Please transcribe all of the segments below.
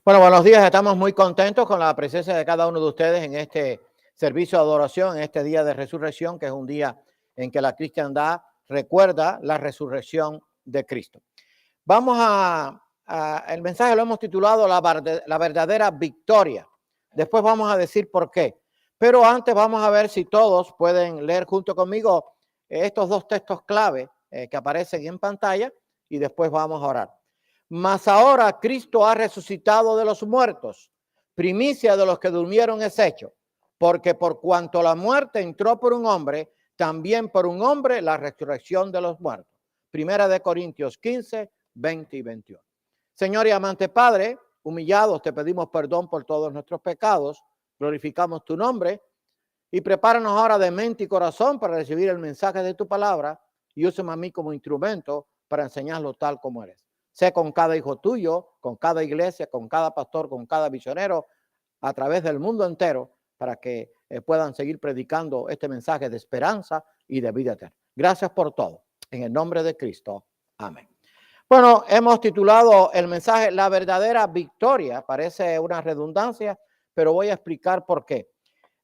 Bueno, buenos días. Estamos muy contentos con la presencia de cada uno de ustedes en este servicio de adoración, en este día de resurrección, que es un día en que la cristiandad recuerda la resurrección de Cristo. El mensaje lo hemos titulado la verdadera victoria. Después vamos a decir por qué. Pero antes vamos a ver si todos pueden leer junto conmigo estos dos textos clave que aparecen en pantalla y después vamos a orar. Mas ahora Cristo ha resucitado de los muertos, primicia de los que durmieron es hecho, porque por cuanto la muerte entró por un hombre, también por un hombre la resurrección de los muertos. Primera de Corintios 15, 20 y 21. Señor y amante Padre, humillados te pedimos perdón por todos nuestros pecados, glorificamos tu nombre y prepáranos ahora de mente y corazón para recibir el mensaje de tu palabra y úsame a mí como instrumento para enseñarlo tal como eres. Sé con cada hijo tuyo, con cada iglesia, con cada pastor, con cada misionero, a través del mundo entero, para que puedan seguir predicando este mensaje de esperanza y de vida eterna. Gracias por todo. En el nombre de Cristo. Amén. Bueno, hemos titulado el mensaje La verdadera victoria. Parece una redundancia, pero voy a explicar por qué.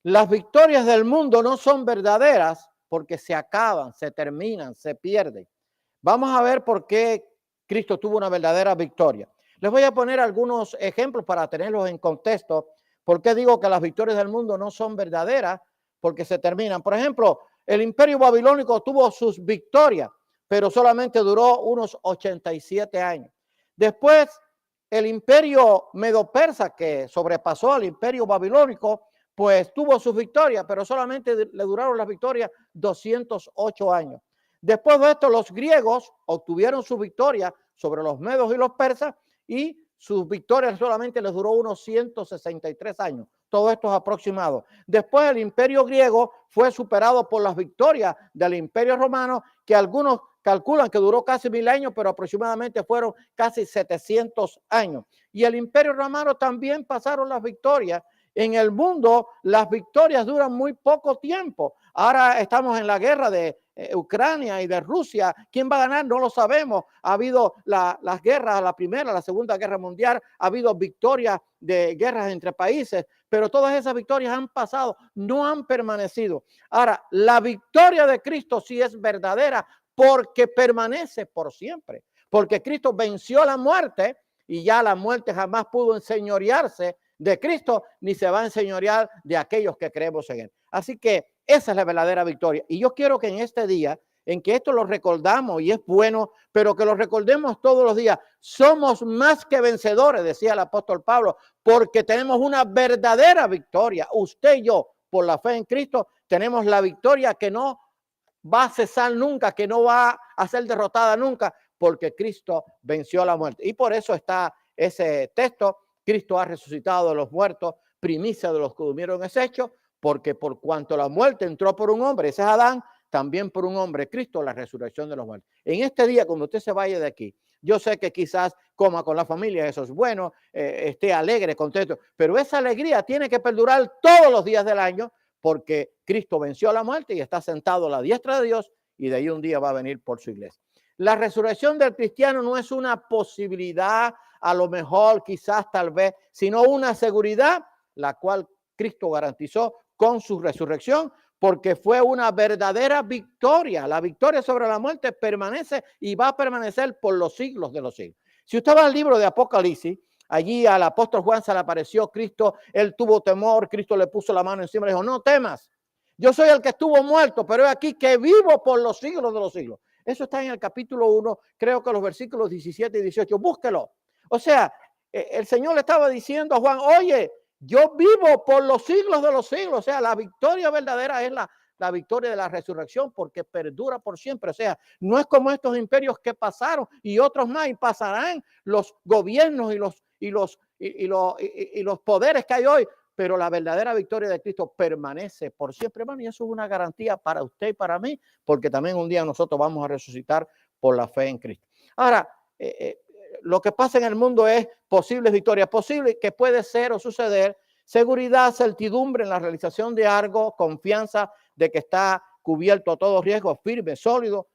Las victorias del mundo no son verdaderas porque se acaban, se terminan, se pierden. Vamos a ver por qué Cristo tuvo una verdadera victoria. Les voy a poner algunos ejemplos para tenerlos en contexto. ¿Por qué digo que las victorias del mundo no son verdaderas? Porque se terminan. Por ejemplo, el imperio babilónico tuvo sus victorias, pero solamente duró unos 87 años. Después, el imperio medo-persa, que sobrepasó al imperio babilónico, pues tuvo sus victorias, pero solamente le duraron las victorias 208 años. Después de esto, los griegos obtuvieron su victoria sobre los medos y los persas y sus victorias solamente les duró unos 163 años. Todo esto es aproximado. Después el imperio griego fue superado por las victorias del imperio romano, que algunos calculan que duró casi 1000 años, pero aproximadamente fueron casi 700 años. Y el imperio romano también pasaron las victorias. En el mundo las victorias duran muy poco tiempo. Ahora estamos en la guerra de Ucrania y de Rusia. ¿Quién va a ganar? No lo sabemos. Ha habido las guerras, la primera, la segunda guerra mundial, ha habido victorias de guerras entre países, pero todas esas victorias han pasado, no han permanecido. Ahora, la victoria de Cristo sí es verdadera porque permanece por siempre, porque Cristo venció la muerte y ya la muerte jamás pudo enseñorearse de Cristo, ni se va a enseñorear de aquellos que creemos en él. Así que esa es la verdadera victoria. Y yo quiero que en este día, en que esto lo recordamos y es bueno, pero que lo recordemos todos los días, somos más que vencedores, decía el apóstol Pablo, porque tenemos una verdadera victoria. Usted y yo, por la fe en Cristo, tenemos la victoria que no va a cesar nunca, que no va a ser derrotada nunca, porque Cristo venció la muerte. Y por eso está ese texto: Cristo ha resucitado de los muertos, primicia de los que durmieron es hecho, porque por cuanto la muerte entró por un hombre, ese es Adán, también por un hombre, Cristo, la resurrección de los muertos. En este día, cuando usted se vaya de aquí, yo sé que quizás coma con la familia, eso es bueno, esté alegre, contento, pero esa alegría tiene que perdurar todos los días del año, porque Cristo venció la muerte y está sentado a la diestra de Dios, y de ahí un día va a venir por su iglesia. La resurrección del cristiano no es una posibilidad, a lo mejor, quizás, tal vez, sino una seguridad, la cual Cristo garantizó con su resurrección, porque fue una verdadera victoria. La victoria sobre la muerte permanece y va a permanecer por los siglos de los siglos. Si usted va al libro de Apocalipsis, allí al apóstol Juan se le apareció Cristo, él tuvo temor, Cristo le puso la mano encima y le dijo: no temas, yo soy el que estuvo muerto, pero he aquí que vivo por los siglos de los siglos. Eso está en el capítulo 1, creo que los versículos 17 y 18, búsquelo. O sea, el Señor le estaba diciendo a Juan: oye, yo vivo por los siglos de los siglos. O sea, la victoria verdadera es la victoria de la resurrección, porque perdura por siempre. O sea, no es como estos imperios que pasaron y otros más, y pasarán los gobiernos y los poderes que hay hoy, pero la verdadera victoria de Cristo permanece por siempre, hermano, y eso es una garantía para usted y para mí, porque también un día nosotros vamos a resucitar por la fe en Cristo. Ahora, lo que pasa en el mundo es posibles victorias, posible que puede ser o suceder, seguridad, certidumbre en la realización de algo, confianza de que está cubierto a todo riesgo, firme, sólido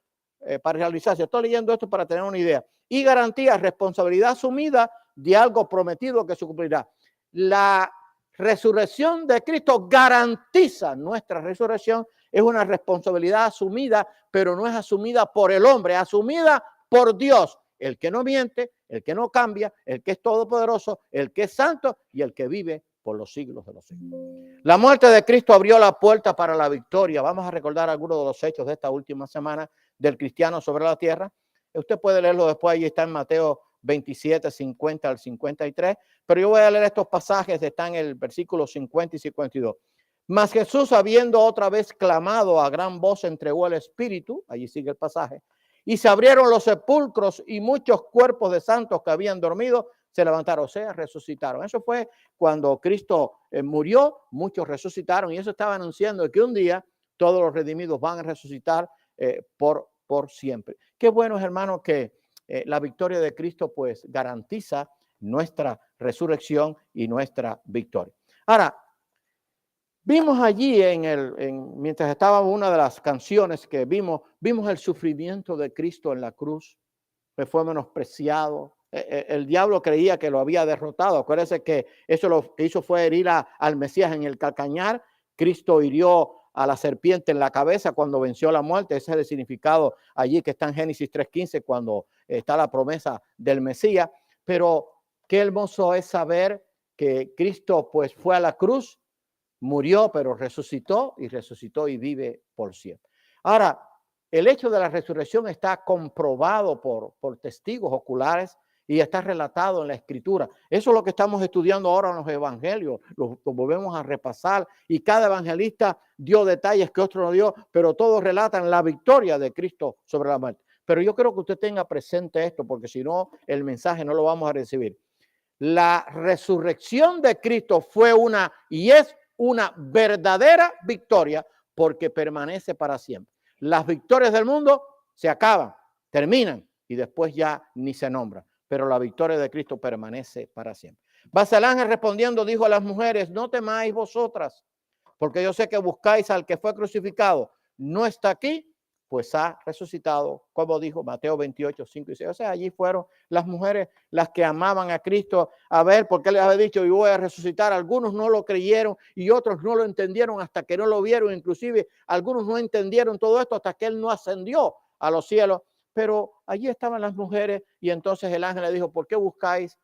para realizarse. Estoy leyendo esto para tener una idea. Y garantía, responsabilidad asumida de algo prometido que se cumplirá. La resurrección de Cristo garantiza nuestra resurrección. Es una responsabilidad asumida, pero no es asumida por el hombre, es asumida por Dios, el que no miente, el que no cambia, el que es todopoderoso, el que es santo y el que vive por los siglos de los siglos. La muerte de Cristo abrió la puerta para la victoria. Vamos a recordar algunos de los hechos de esta última semana del cristiano sobre la tierra. Usted puede leerlo después, ahí está en Mateo 27, 50 al 53, pero yo voy a leer estos pasajes, están en el versículo 50 y 52. Mas Jesús, habiendo otra vez clamado a gran voz, entregó el Espíritu, allí sigue el pasaje, y se abrieron los sepulcros y muchos cuerpos de santos que habían dormido se levantaron, o sea, resucitaron. Eso fue cuando Cristo murió, muchos resucitaron, y eso estaba anunciando que un día todos los redimidos van a resucitar por siempre. Qué bueno es, hermano, que la victoria de Cristo pues garantiza nuestra resurrección y nuestra victoria. Ahora, vimos allí mientras estaba una de las canciones que vimos el sufrimiento de Cristo en la cruz, que fue menospreciado. El diablo creía que lo había derrotado. Acuérdense que eso lo que hizo fue herir al Mesías en el calcañar. Cristo hirió a la serpiente en la cabeza cuando venció la muerte. Ese es el significado allí que está en Génesis 3:15 cuando está la promesa del Mesías. Pero qué hermoso es saber que Cristo pues fue a la cruz, murió, pero resucitó y vive por siempre. Ahora, el hecho de la resurrección está comprobado por testigos oculares y está relatado en la Escritura. Eso es lo que estamos estudiando ahora en los evangelios. Lo volvemos a repasar y cada evangelista dio detalles que otro no dio, pero todos relatan la victoria de Cristo sobre la muerte. Pero yo creo que usted tenga presente esto, porque si no, el mensaje no lo vamos a recibir. La resurrección de Cristo fue y es una verdadera victoria porque permanece para siempre. Las victorias del mundo se acaban, terminan y después ya ni se nombran. Pero la victoria de Cristo permanece para siempre. Mas el ángel respondiendo dijo a las mujeres: no temáis vosotras, porque yo sé que buscáis al que fue crucificado. No está aquí, pues ha resucitado, como dijo Mateo 28, 5 y 6. O sea, allí fueron las mujeres las que amaban a Cristo a ver, porque les había dicho, yo voy a resucitar. Algunos no lo creyeron y otros no lo entendieron hasta que no lo vieron. Inclusive algunos no entendieron todo esto hasta que él no ascendió a los cielos. Pero allí estaban las mujeres y entonces el ángel le dijo: ¿por qué buscáis?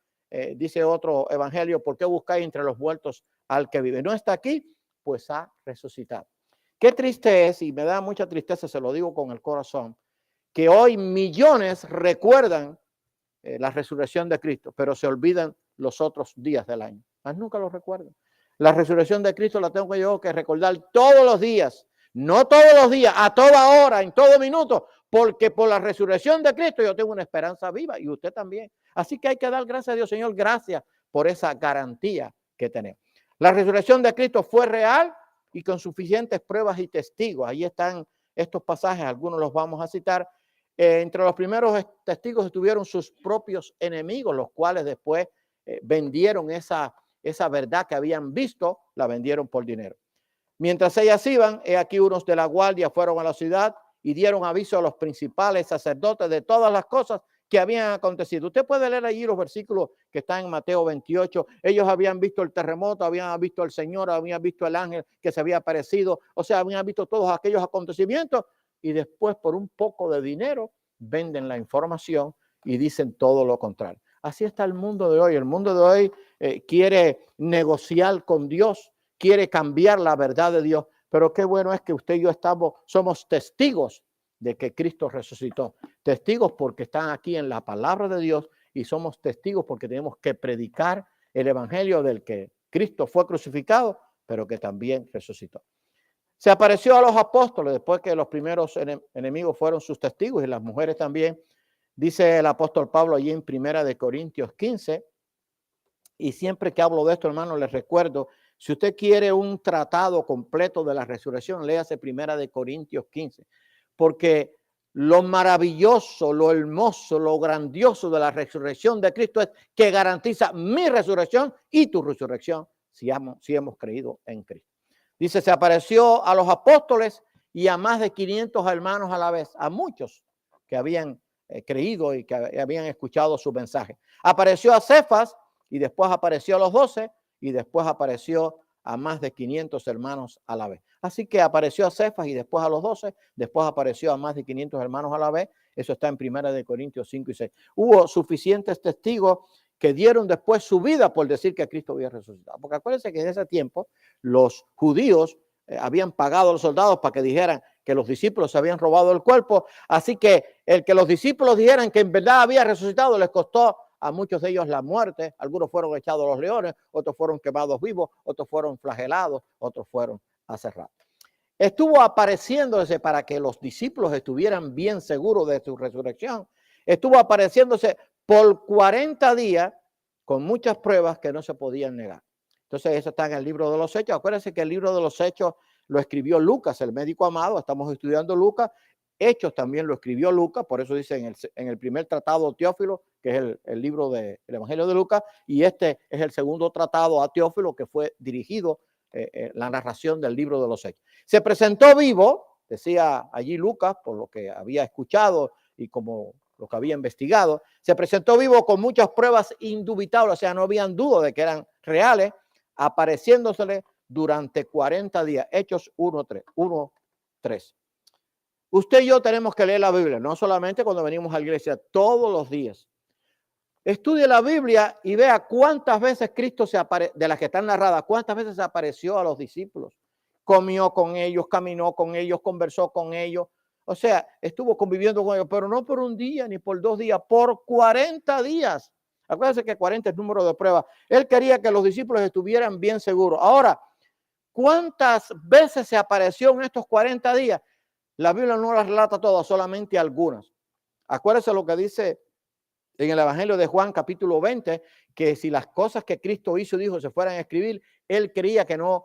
Dice otro evangelio: ¿por qué buscáis entre los muertos al que vive? No está aquí, pues ha resucitado. Qué triste es, y me da mucha tristeza, se lo digo con el corazón, que hoy millones recuerdan la resurrección de Cristo, pero se olvidan los otros días del año. Más nunca lo recuerdan. La resurrección de Cristo la tengo yo que recordar todos los días, no todos los días, a toda hora, en todo minuto, porque por la resurrección de Cristo yo tengo una esperanza viva y usted también. Así que hay que dar gracias a Dios. Señor, gracias por esa garantía que tenemos. La resurrección de Cristo fue real y con suficientes pruebas y testigos. Ahí están estos pasajes, algunos los vamos a citar. Entre los primeros testigos estuvieron sus propios enemigos, los cuales después vendieron esa verdad que habían visto, la vendieron por dinero. Mientras ellas iban, aquí unos de la guardia fueron a la ciudad y dieron aviso a los principales sacerdotes de todas las cosas que habían acontecido. Usted puede leer allí los versículos que están en Mateo 28. Ellos habían visto el terremoto, habían visto al Señor, habían visto el ángel que se había aparecido. O sea, habían visto todos aquellos acontecimientos y después por un poco de dinero venden la información y dicen todo lo contrario. Así está el mundo de hoy. El mundo de hoy quiere negociar con Dios, quiere cambiar la verdad de Dios. Pero qué bueno es que usted y yo somos testigos de que Cristo resucitó. Testigos porque están aquí en la palabra de Dios y somos testigos porque tenemos que predicar el evangelio del que Cristo fue crucificado, pero que también resucitó. Se apareció a los apóstoles después que los primeros enemigos fueron sus testigos y las mujeres también. Dice el apóstol Pablo allí en 1 Corintios 15, y siempre que hablo de esto, hermano, les recuerdo, si usted quiere un tratado completo de la resurrección, léase 1 Corintios 15, porque lo maravilloso, lo hermoso, lo grandioso de la resurrección de Cristo es que garantiza mi resurrección y tu resurrección si hemos creído en Cristo. Dice, se apareció a los apóstoles y a más de 500 hermanos a la vez, a muchos que habían creído y que habían escuchado su mensaje. Apareció a Cefas y después apareció a los 12 y después apareció a más de 500 hermanos a la vez. Así que apareció a Cefas y después a los 12, después apareció a más de 500 hermanos a la vez. Eso está en 1 Corintios 5 y 6. Hubo suficientes testigos que dieron después su vida por decir que Cristo había resucitado. Porque acuérdense que en ese tiempo los judíos habían pagado a los soldados para que dijeran que los discípulos se habían robado el cuerpo. Así que el que los discípulos dijeran que en verdad había resucitado les costó a muchos de ellos la muerte. Algunos fueron echados a los leones, otros fueron quemados vivos, otros fueron flagelados, otros fueron aserrados. Estuvo apareciéndose para que los discípulos estuvieran bien seguros de su resurrección. Estuvo apareciéndose por 40 días con muchas pruebas que no se podían negar. Entonces eso está en el libro de los Hechos. Acuérdense que el libro de los Hechos lo escribió Lucas, el médico amado. Estamos estudiando Lucas. Hechos también lo escribió Lucas, por eso dice en el primer tratado Teófilo, que es el libro del Evangelio de Lucas, y este es el segundo tratado a Teófilo que fue dirigido la narración del libro de los Hechos. Se presentó vivo, decía allí Lucas, por lo que había escuchado y como lo que había investigado, se presentó vivo con muchas pruebas indubitables, o sea, no habían duda de que eran reales, apareciéndosele durante 40 días. Hechos 1:3. Usted y yo tenemos que leer la Biblia, no solamente cuando venimos a la iglesia, todos los días. Estudie la Biblia y vea cuántas veces Cristo de las que están narradas, cuántas veces se apareció a los discípulos. Comió con ellos, caminó con ellos, conversó con ellos. O sea, estuvo conviviendo con ellos, pero no por un día ni por 2 días, por 40 días. Acuérdense que 40 es el número de pruebas. Él quería que los discípulos estuvieran bien seguros. Ahora, ¿cuántas veces se apareció en estos 40 días? La Biblia no las relata todas, solamente algunas. Acuérdense lo que dice en el Evangelio de Juan, capítulo 20, que si las cosas que Cristo hizo y dijo se fueran a escribir, él creía que no,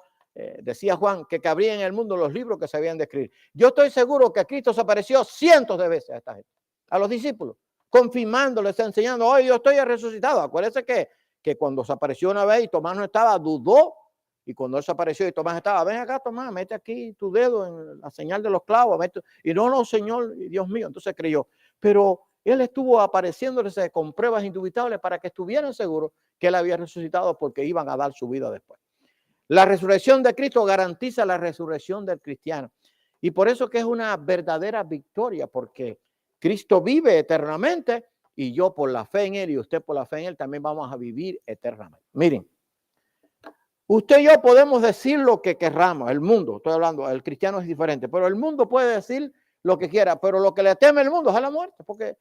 decía Juan, que cabría en el mundo los libros que se habían de escribir. Yo estoy seguro que Cristo se apareció cientos de veces a esta gente, a los discípulos, confirmándoles, enseñando, hoy yo estoy resucitado. Acuérdense que cuando se apareció una vez y Tomás no estaba, dudó. Y cuando él se apareció y Tomás estaba, ven acá, Tomás, mete aquí tu dedo en la señal de los clavos. Y no, Señor, Dios mío. Entonces creyó. Pero él estuvo apareciéndoles con pruebas indubitables para que estuvieran seguros que él había resucitado porque iban a dar su vida después. La resurrección de Cristo garantiza la resurrección del cristiano. Y por eso que es una verdadera victoria, porque Cristo vive eternamente y yo por la fe en él y usted por la fe en él también vamos a vivir eternamente. Miren. Usted y yo podemos decir lo que querramos, el mundo, estoy hablando, el cristiano es diferente, pero el mundo puede decir lo que quiera, pero lo que le teme el mundo es a la muerte, porque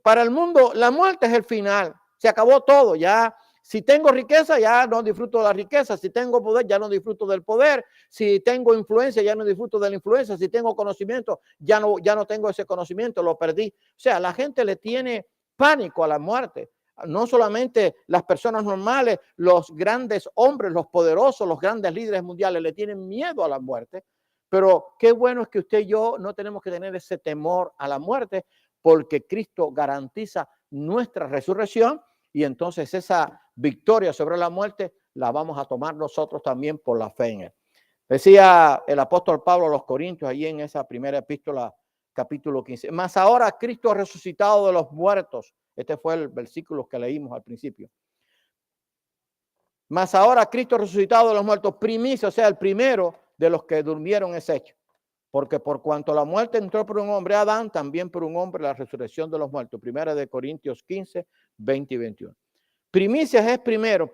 para el mundo la muerte es el final, se acabó todo, ya si tengo riqueza ya no disfruto de la riqueza, si tengo poder ya no disfruto del poder, si tengo influencia ya no disfruto de la influencia, si tengo conocimiento ya no tengo ese conocimiento, lo perdí. O sea, la gente le tiene pánico a la muerte. No solamente las personas normales, los grandes hombres, los poderosos, los grandes líderes mundiales le tienen miedo a la muerte, pero qué bueno es que usted y yo no tenemos que tener ese temor a la muerte porque Cristo garantiza nuestra resurrección y entonces esa victoria sobre la muerte la vamos a tomar nosotros también por la fe en él. Decía el apóstol Pablo a los Corintios allí en esa primera epístola, capítulo 15, mas ahora Cristo ha resucitado de los muertos. Este fue el versículo que leímos al principio. Mas ahora Cristo resucitado de los muertos, primicia, o sea, el primero de los que durmieron es hecho. Porque por cuanto la muerte entró por un hombre, Adán, también por un hombre la resurrección de los muertos. 1 Corintios 15, 20 y 21. Primicias es primero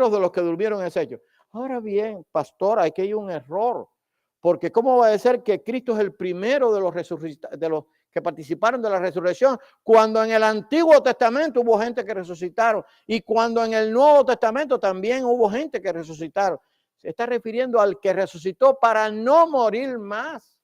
de los que durmieron es hecho. Ahora bien, pastor, aquí hay un error. Porque ¿cómo va a ser que Cristo es el primero de los que participaron de la resurrección, cuando en el Antiguo Testamento hubo gente que resucitaron y cuando en el Nuevo Testamento también hubo gente que resucitaron? Se está refiriendo al que resucitó para no morir más.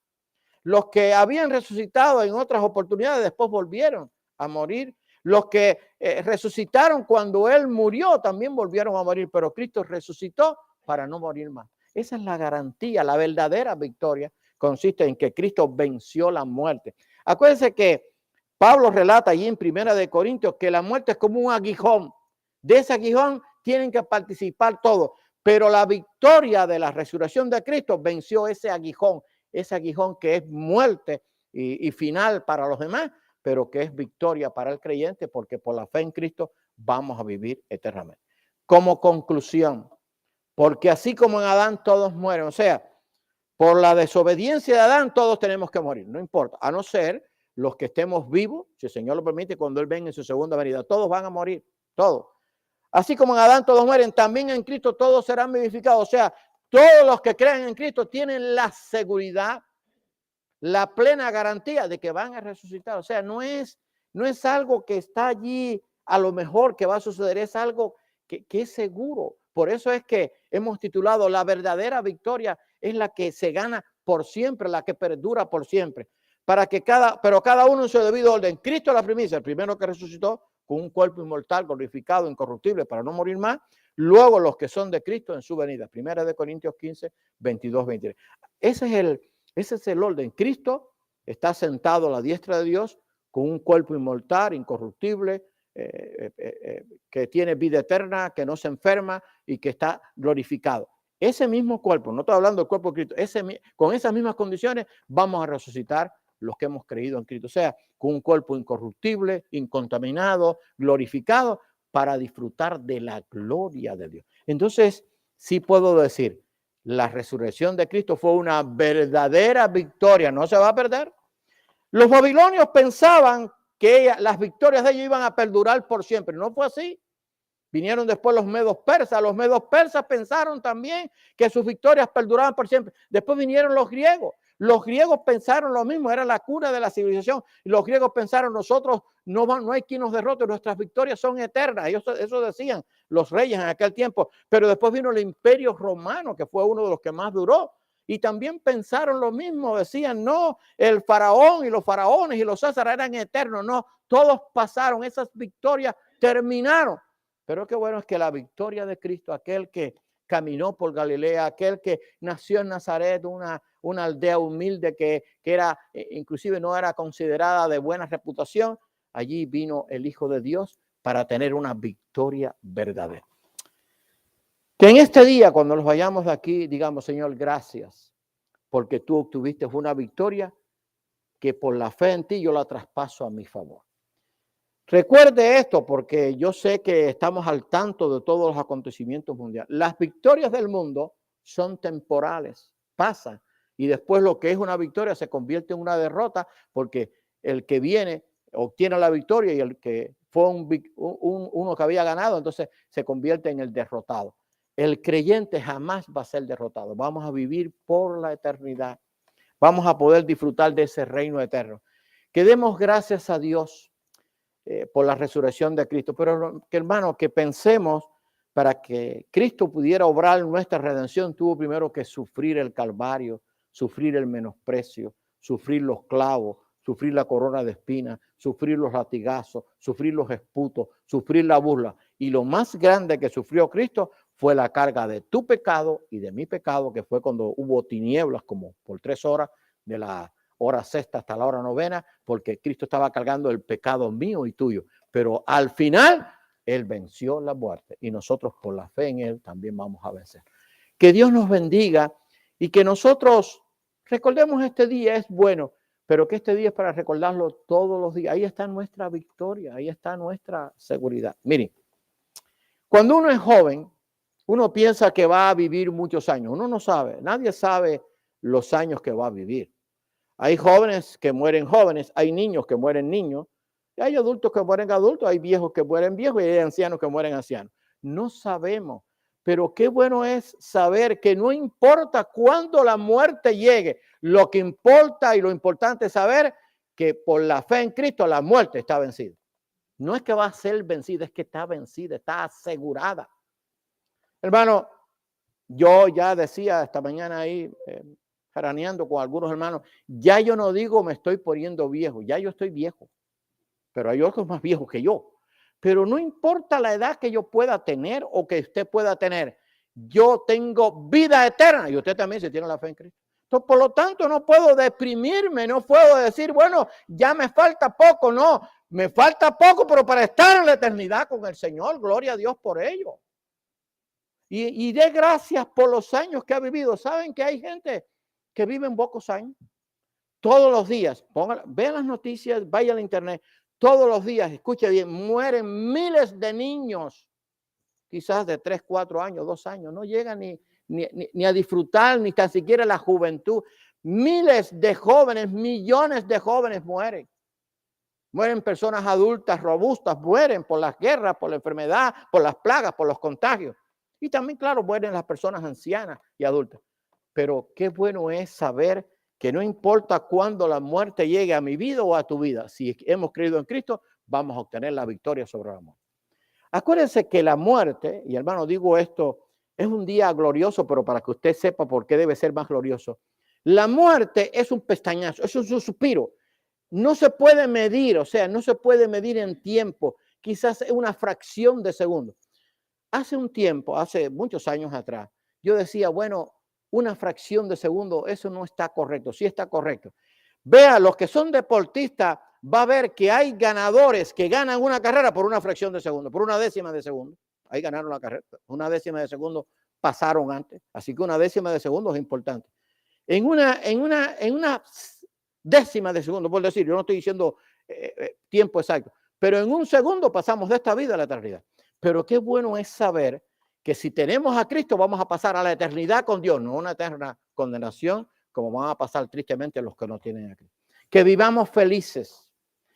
Los que habían resucitado en otras oportunidades después volvieron a morir. Los que resucitaron cuando él murió también volvieron a morir, pero Cristo resucitó para no morir más. Esa es la garantía, la verdadera victoria consiste en que Cristo venció la muerte. Acuérdense que Pablo relata allí en 1 Corintios que la muerte es como un aguijón. De ese aguijón tienen que participar todos, pero la victoria de la resurrección de Cristo venció ese aguijón que es muerte y final para los demás, pero que es victoria para el creyente, porque por la fe en Cristo vamos a vivir eternamente. Como conclusión, porque así como en Adán todos mueren, o sea, por la desobediencia de Adán todos tenemos que morir, no importa, a no ser los que estemos vivos, si el Señor lo permite, cuando Él venga en su segunda venida, todos van a morir, todos. Así como en Adán todos mueren, también en Cristo todos serán vivificados. O sea, todos los que creen en Cristo tienen la seguridad, la plena garantía de que van a resucitar. O sea, no es algo que está allí a lo mejor que va a suceder, es algo que es seguro. Por eso es que hemos titulado La verdadera victoria es la que se gana por siempre, la que perdura por siempre. Pero cada uno en su debido orden. Cristo es la primicia, el primero que resucitó con un cuerpo inmortal, glorificado, incorruptible, para no morir más. Luego los que son de Cristo en su venida. 1 Corintios 15, 22, 23. Ese es el orden. Cristo está sentado a la diestra de Dios con un cuerpo inmortal, incorruptible, que tiene vida eterna, que no se enferma y que está glorificado. Ese mismo cuerpo, no estoy hablando del cuerpo de Cristo, con esas mismas condiciones vamos a resucitar los que hemos creído en Cristo. O sea, con un cuerpo incorruptible, incontaminado, glorificado, para disfrutar de la gloria de Dios. Entonces, sí puedo decir, la resurrección de Cristo fue una verdadera victoria, no se va a perder. Los babilonios pensaban que las victorias de ellos iban a perdurar por siempre. No fue así. Vinieron después los medos persas. Los medos persas pensaron también que sus victorias perduraban por siempre. Después vinieron los griegos. Los griegos pensaron lo mismo, era la cuna de la civilización. Y los griegos pensaron, nosotros no hay quien nos derrote, nuestras victorias son eternas. Ellos eso decían los reyes en aquel tiempo. Pero después vino el imperio romano, que fue uno de los que más duró. Y también pensaron lo mismo, decían, no, el faraón y los faraones y los césares eran eternos. No, todos pasaron, esas victorias terminaron. Pero qué bueno es que la victoria de Cristo, aquel que caminó por Galilea, aquel que nació en Nazaret, una aldea humilde que era, inclusive no era considerada de buena reputación, allí vino el Hijo de Dios para tener una victoria verdadera. Que en este día, cuando nos vayamos de aquí, digamos, Señor, gracias, porque tú obtuviste una victoria que por la fe en ti yo la traspaso a mi favor. Recuerde esto porque yo sé que estamos al tanto de todos los acontecimientos mundiales. Las victorias del mundo son temporales, pasan, y después lo que es una victoria se convierte en una derrota porque el que viene obtiene la victoria y el que fue uno que había ganado, entonces se convierte en el derrotado. El creyente jamás va a ser derrotado. Vamos a vivir por la eternidad. Vamos a poder disfrutar de ese reino eterno. Que demos gracias a Dios por la resurrección de Cristo. Pero, hermano, que pensemos, para que Cristo pudiera obrar nuestra redención, tuvo primero que sufrir el calvario, sufrir el menosprecio, sufrir los clavos, sufrir la corona de espinas, sufrir los latigazos, sufrir los esputos, sufrir la burla. Y lo más grande que sufrió Cristo fue la carga de tu pecado y de mi pecado, que fue cuando hubo tinieblas como por 3 horas, de la hora sexta hasta la hora novena, porque Cristo estaba cargando el pecado mío y tuyo. Pero al final, Él venció la muerte y nosotros por la fe en Él también vamos a vencer. Que Dios nos bendiga y que nosotros recordemos este día, es bueno, pero que este día es para recordarlo todos los días. Ahí está nuestra victoria, ahí está nuestra seguridad. Miren, cuando uno es joven, uno piensa que va a vivir muchos años. Uno no sabe, nadie sabe los años que va a vivir. Hay jóvenes que mueren jóvenes, hay niños que mueren niños, y hay adultos que mueren adultos, hay viejos que mueren viejos y hay ancianos que mueren ancianos. No sabemos, pero qué bueno es saber que no importa cuándo la muerte llegue, lo que importa y lo importante es saber que por la fe en Cristo la muerte está vencida. No es que va a ser vencida, es que está vencida, está asegurada. Hermano, yo ya decía esta mañana ahí, jaraneando con algunos hermanos, ya yo no digo me estoy poniendo viejo, ya yo estoy viejo, pero hay otros más viejos que yo. Pero no importa la edad que yo pueda tener o que usted pueda tener, yo tengo vida eterna y usted también se tiene la fe en Cristo. Entonces, por lo tanto, no puedo deprimirme, no puedo decir, bueno, ya me falta poco, no, me falta poco, pero para estar en la eternidad con el Señor, gloria a Dios por ello. Y dé gracias por los años que ha vivido. ¿Saben que hay gente que vive en pocos años? todos los días, vean las noticias, vaya al internet, todos los días, escuche bien, mueren miles de niños, quizás de 3, 4 años, 2 años, no llegan ni a disfrutar, ni tan siquiera la juventud. Miles de jóvenes, millones de jóvenes mueren. Mueren personas adultas, robustas, mueren por las guerras, por la enfermedad, por las plagas, por los contagios. Y también, claro, mueren las personas ancianas y adultas. Pero qué bueno es saber que no importa cuándo la muerte llegue a mi vida o a tu vida, si hemos creído en Cristo, vamos a obtener la victoria sobre la muerte. Acuérdense que la muerte, y hermano, digo esto, es un día glorioso, pero para que usted sepa por qué debe ser más glorioso. La muerte es un pestañazo, es un suspiro. No se puede medir, o sea, no se puede medir en tiempo, quizás es una fracción de segundo. Hace un tiempo, hace muchos años atrás, yo decía, bueno, una fracción de segundo, eso no está correcto, sí está correcto. Vea, los que son deportistas, va a ver que hay ganadores que ganan una carrera por una fracción de segundo, por una décima de segundo. Ahí ganaron la carrera, una décima de segundo pasaron antes, así que una décima de segundo es importante. En una décima de segundo, por decir, yo no estoy diciendo tiempo exacto, pero en un segundo pasamos de esta vida a la eternidad. Pero qué bueno es saber que si tenemos a Cristo vamos a pasar a la eternidad con Dios, no una eterna condenación como van a pasar tristemente los que no tienen a Cristo. Que vivamos felices,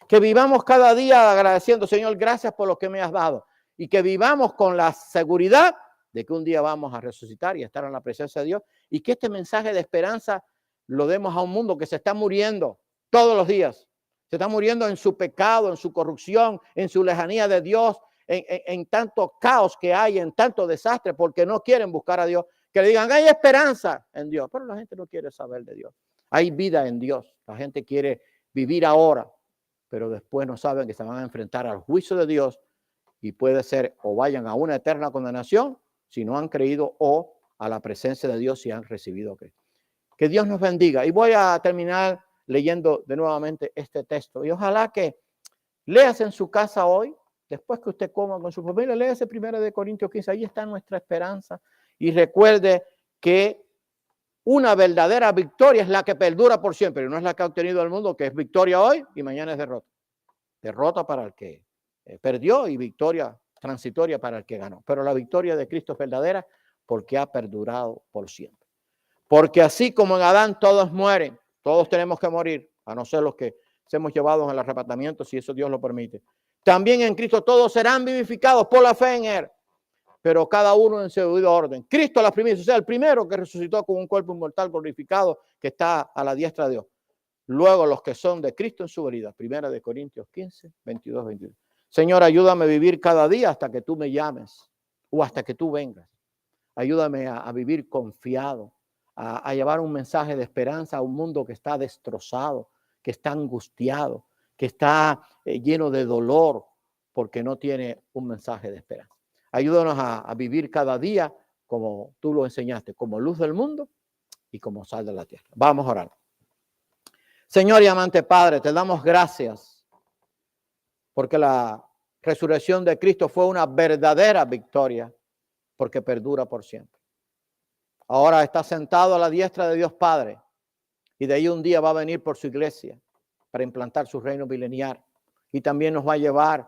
que vivamos cada día agradeciendo, Señor, gracias por lo que me has dado, y que vivamos con la seguridad de que un día vamos a resucitar y estar en la presencia de Dios, y que este mensaje de esperanza lo demos a un mundo que se está muriendo todos los días. Se está muriendo en su pecado, en su corrupción, en su lejanía de Dios, en tanto caos que hay, en tanto desastre, porque no quieren buscar a Dios. Que le digan, hay esperanza en Dios, pero la gente no quiere saber de Dios. Hay vida en Dios. La gente quiere vivir ahora, pero después no saben que se van a enfrentar al juicio de Dios y puede ser o vayan a una eterna condenación si no han creído o a la presencia de Dios si han recibido a Cristo. Que Dios nos bendiga. Y voy a terminar leyendo de nuevamente este texto. Y ojalá que leas en su casa hoy, después que usted coma con su familia, léase 1 Corintios 15. Ahí está nuestra esperanza. Y recuerde que una verdadera victoria es la que perdura por siempre. Y no es la que ha obtenido el mundo, que es victoria hoy y mañana es derrota. Derrota para el que perdió y victoria transitoria para el que ganó. Pero la victoria de Cristo es verdadera porque ha perdurado por siempre. Porque así como en Adán todos mueren, todos tenemos que morir, a no ser los que seamos llevados al arrebatamiento, si eso Dios lo permite. También en Cristo todos serán vivificados por la fe en Él, pero cada uno en su debido orden. Cristo la primicia, o sea, el primero que resucitó con un cuerpo inmortal glorificado que está a la diestra de Dios. Luego los que son de Cristo en su venida. 1 Corintios 15, 22, 22. Señor, ayúdame a vivir cada día hasta que tú me llames o hasta que tú vengas. Ayúdame a vivir confiado, a llevar un mensaje de esperanza a un mundo que está destrozado, que está angustiado, que está lleno de dolor porque no tiene un mensaje de esperanza. Ayúdanos a vivir cada día como tú lo enseñaste, como luz del mundo y como sal de la tierra. Vamos a orar. Señor y amante Padre, te damos gracias porque la resurrección de Cristo fue una verdadera victoria porque perdura por siempre. Ahora está sentado a la diestra de Dios Padre y de ahí un día va a venir por su iglesia para implantar su reino milenial y también nos va a llevar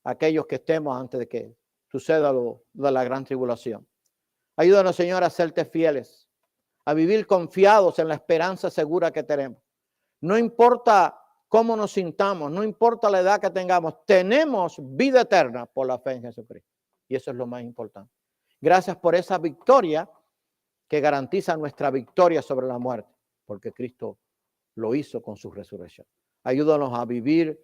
a aquellos que estemos antes de que suceda lo de la gran tribulación. Ayúdanos, Señor, a serte fieles, a vivir confiados en la esperanza segura que tenemos. No importa cómo nos sintamos, no importa la edad que tengamos, tenemos vida eterna por la fe en Jesucristo. Y eso es lo más importante. Gracias por esa victoria que garantiza nuestra victoria sobre la muerte, porque Cristo lo hizo con su resurrección. Ayúdanos a vivir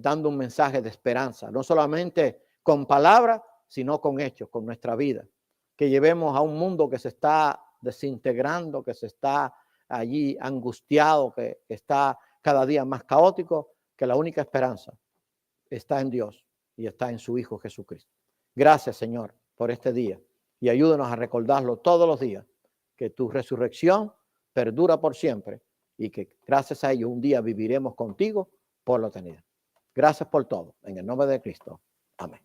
dando un mensaje de esperanza, no solamente con palabras, sino con hechos, con nuestra vida. Que llevemos a un mundo que se está desintegrando, que se está allí angustiado, que está cada día más caótico, que la única esperanza está en Dios y está en su Hijo Jesucristo. Gracias, Señor, por este día y ayúdanos a recordarlo todos los días, que tu resurrección perdura por siempre y que gracias a ello un día viviremos contigo por la eternidad. Gracias por todo. En el nombre de Cristo. Amén.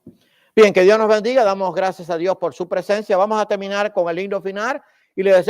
Bien, que Dios nos bendiga. Damos gracias a Dios por su presencia. Vamos a terminar con el himno final y le deseamos